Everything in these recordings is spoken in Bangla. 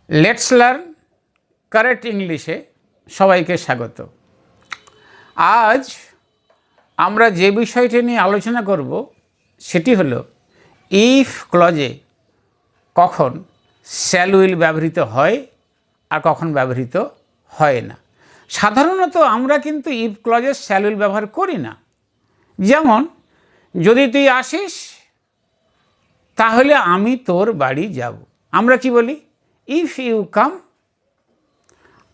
লেটস লার্ন কারেক্ট ইংলিশে সবাইকে স্বাগত। আজ আমরা যে বিষয়টি নিয়ে আলোচনা করব সেটি হলো ইফ ক্লজে কখন শ্যাল উইল ব্যবহৃত হয় আর কখন ব্যবহৃত হয় না। সাধারণত আমরা কিন্তু ইফ ক্লজে শ্যাল উইল ব্যবহার করি না। যেমন, যদি তুই আসিস তাহলে আমি তোর বাড়ি যাব। আমরা কি বলি? If you come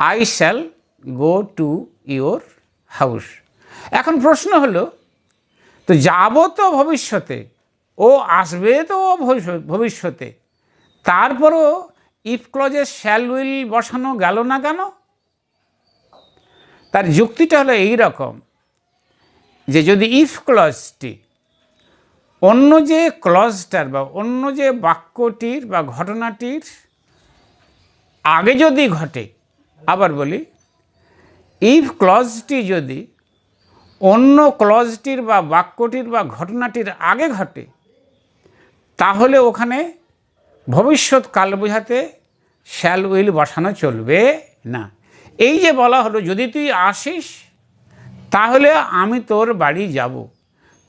I shall go to your house. এখন প্রশ্ন হলো, তো যাব তো ভবিষ্যতে, ও আসবে তো ভবিষ্যতে, তারপরও ইফ ক্লজে শ্যাল উইল বসানো গেল না কেন? তার যুক্তিটা হলো এই রকম যে যদি ইফ ক্লজটি অন্য যে ক্লজটার বা অন্য যে বাক্যটির বা ঘটনাটির আগে যদি ঘটে, আবার বলি, ইফ ক্লজটি যদি অন্য ক্লজটির বা বাক্যটির বা ঘটনাটির আগে ঘটে, তাহলে ওখানে ভবিষ্যৎকাল বোঝাতে শ্যাল উইল বসানো চলবে না। এই যে বলা হলো, যদি তুই আসিস তাহলে আমি তোর বাড়ি যাব,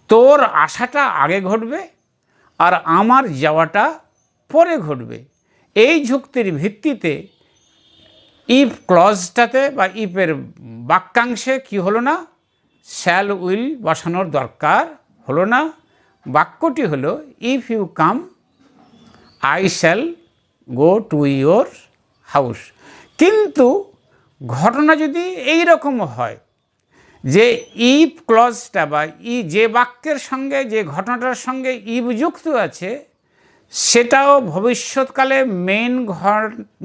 তোর আসাটা আগে ঘটবে আর আমার যাওয়াটা পরে ঘটবে। এই যুক্তির ভিত্তিতে ইফ ক্লজটাতে বা ইফের বাক্যাংশে কি হলো না? শ্যাল উইল বসানোর দরকার হলো না। বাক্যটি হলো if you come I shall go to your house. কিন্তু ঘটনা যদি এই রকম হয় যে ইফ ক্লজটা বা যে বাক্যের সঙ্গে যে ঘটনাটার সঙ্গে ইফ যুক্ত আছে সেটাও ভবিষ্যৎকালে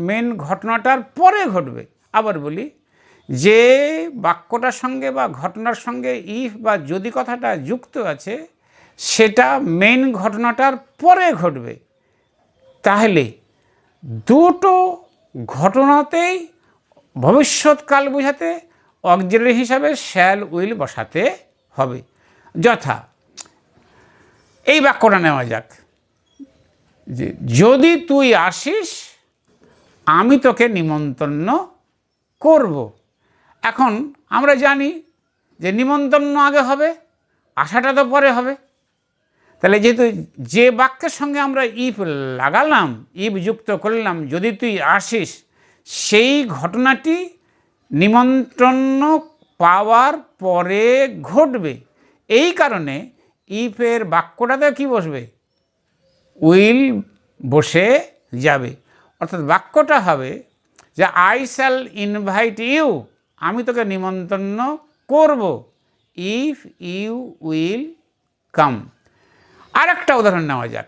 মেন ঘটনাটার পরে ঘটবে। আবার বলি, যে বাক্যটার সঙ্গে বা ঘটনার সঙ্গে ইফ বা যদি কথাটা যুক্ত আছে সেটা মেন ঘটনাটার পরে ঘটবে, তাহলে দুটো ঘটনাতেই ভবিষ্যৎকাল বোঝাতে অক্সিলারি হিসাবে শ্যাল উইল বসাতে হবে। যথা, এই বাক্যটা নেওয়া যাক যে যদি তুই আসিস আমি তোকে নিমন্ত্রণ করব। এখন আমরা জানি যে নিমন্ত্রণ আগে হবে, আসাটা তো পরে হবে। তাহলে যেহেতু যে বাক্যের সঙ্গে আমরা ইফ লাগালাম, ইফ যুক্ত করলাম, যদি তুই আসিস, সেই ঘটনাটি নিমন্ত্রণ পাওয়ার পরে ঘটবে। এই কারণে ইফের বাক্যটাতে কি বসবে? উইল বসে যাবে। অর্থাৎ বাক্যটা হবে যে আই শ্যাল ইনভাইট ইউ, আমি তোকে নিমন্ত্রণ করব, ইফ ইউ উইল কাম। আর একটা উদাহরণ নেওয়া যাক।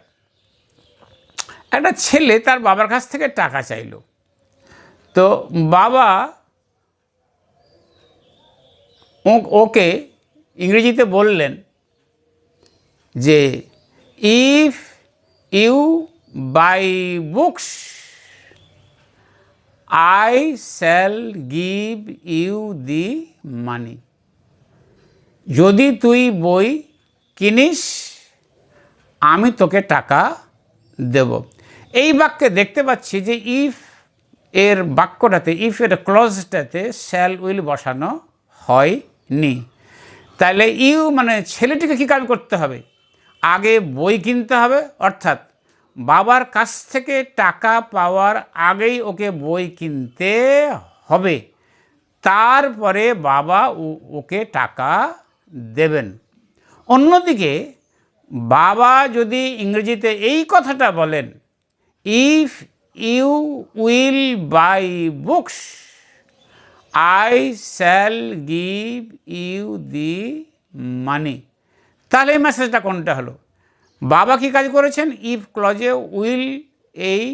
একটা ছেলে তার বাবার কাছ থেকে টাকা চাইল। তো বাবা ওকে ইংরেজিতে বললেন যে if you buy books I shall give you the money. যদি তুই বই কিনিস আমি তোকে টাকা দেব। এই বাক্যে দেখতে পাচ্ছি যে ইফ এর বাক্যটাতে, ইফ এর ক্লজটাতে শ্যাল উইল বসানো হয়নি। তাহলে ইউ মানে ছেলেটিকে কী কাজ করতে হবে? আগে বই কিনতে হবে, অর্থাৎ বাবার কাছ থেকে টাকা পাওয়ার আগেই ওকে বই কিনতে হবে, তারপরে বাবা ওকে টাকা দেবেন। অন্যদিকে বাবা যদি ইংরেজিতে এই কথাটা বলেন, if you will buy books I shall give you the money, তাহলে এই মেসেজটা কোনটা হলো? বাবা কি কাজ করেছেন? ইফ ক্লজে উইল এই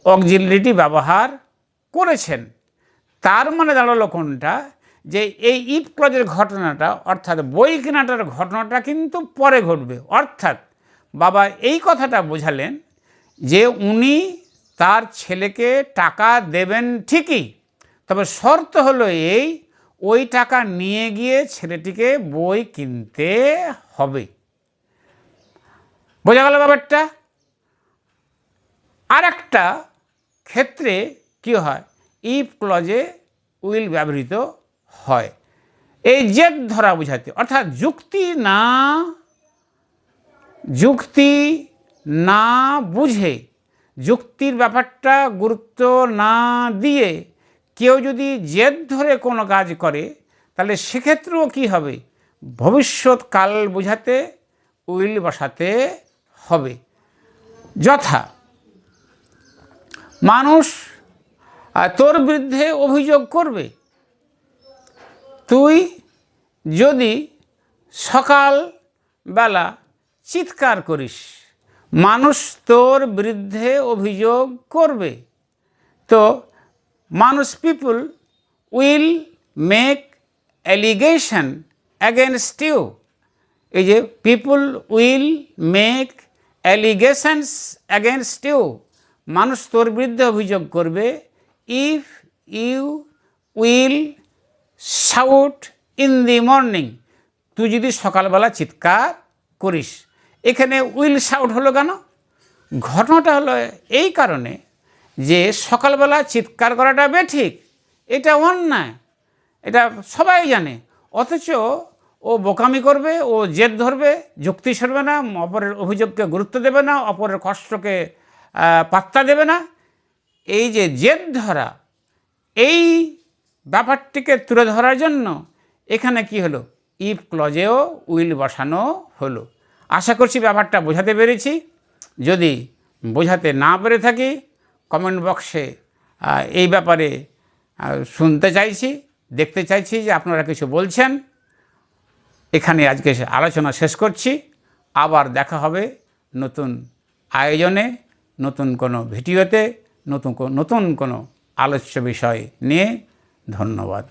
অক্সিলারিটি ব্যবহার করেছেন। তার মানে দাঁড়ালো কোনটা? যে এই ইফ ক্লজের ঘটনাটা, অর্থাৎ বই কেনাটার ঘটনাটা কিন্তু পরে ঘটবে। অর্থাৎ বাবা এই কথাটা বোঝালেন যে উনি তার ছেলেকে টাকা দেবেন ঠিকই, তবে শর্ত হলো এই, ওই টাকা নিয়ে গিয়ে ছেলেটিকে বই কিনতে হবে। বোঝা গেল ব্যাপারটা? আর একটা ক্ষেত্রে কি হয়, ইফ ক্লজে উইল ব্যবহৃত হয় এই জেদ ধরা বোঝাতে, অর্থাৎ যুক্তি না বুঝে, যুক্তির ব্যাপারটা গুরুত্ব না দিয়ে কেউ যদি জেদ ধরে কোনো কাজ করে, তাহলে সেক্ষেত্রেও কী হবে, ভবিষ্যৎকাল বোঝাতে উইল বসাতে হবে। যথা, মানুষ তোর বিরুদ্ধে অভিযোগ করবে, তুই যদি সকালবেলা চিৎকার করিস, মানুষ তোর বিরুদ্ধে অভিযোগ করবে। তো people will make allegation against you. এই যে people will make allegations against you, মানুষ তোর বিরুদ্ধে অভিযোগ করবে। If you will shout in the morning, তুই যদি সকালবেলা চিৎকার করিস। এখানে উইল শাউট হলো কেন? ঘটনাটা হলো এই কারণে যে সকালবেলা চিৎকার করাটা বেঠিক, এটা অন্যায়, এটা সবাই জানে। অথচ ও বোকামি করবে, ও জেদ ধরবে, যুক্তি সরবে না, অপরের অভিযোগকে গুরুত্ব দেবে না, অপরের কষ্টকে পাত্তা দেবে না। এই যে জেদ ধরা, এই ব্যাপারটিকে তুলে ধরার জন্য এখানে কি হলো, ইফ ক্লজেও উইল বসানো হলো। আশা করছি ব্যাপারটা বোঝাতে পেরেছি। যদি বোঝাতে না পেরে থাকি, কমেন্ট বক্সে এই ব্যাপারে শুনতে চাইছি, দেখতে চাইছি যে আপনারা কিছু বলছেন। এখানে আজকে আলোচনা শেষ করছি। আবার দেখা হবে নতুন আয়োজনে, নতুন কোনো ভিডিওতে, নতুন কোনো আলোচ্য বিষয় নিয়ে। ধন্যবাদ।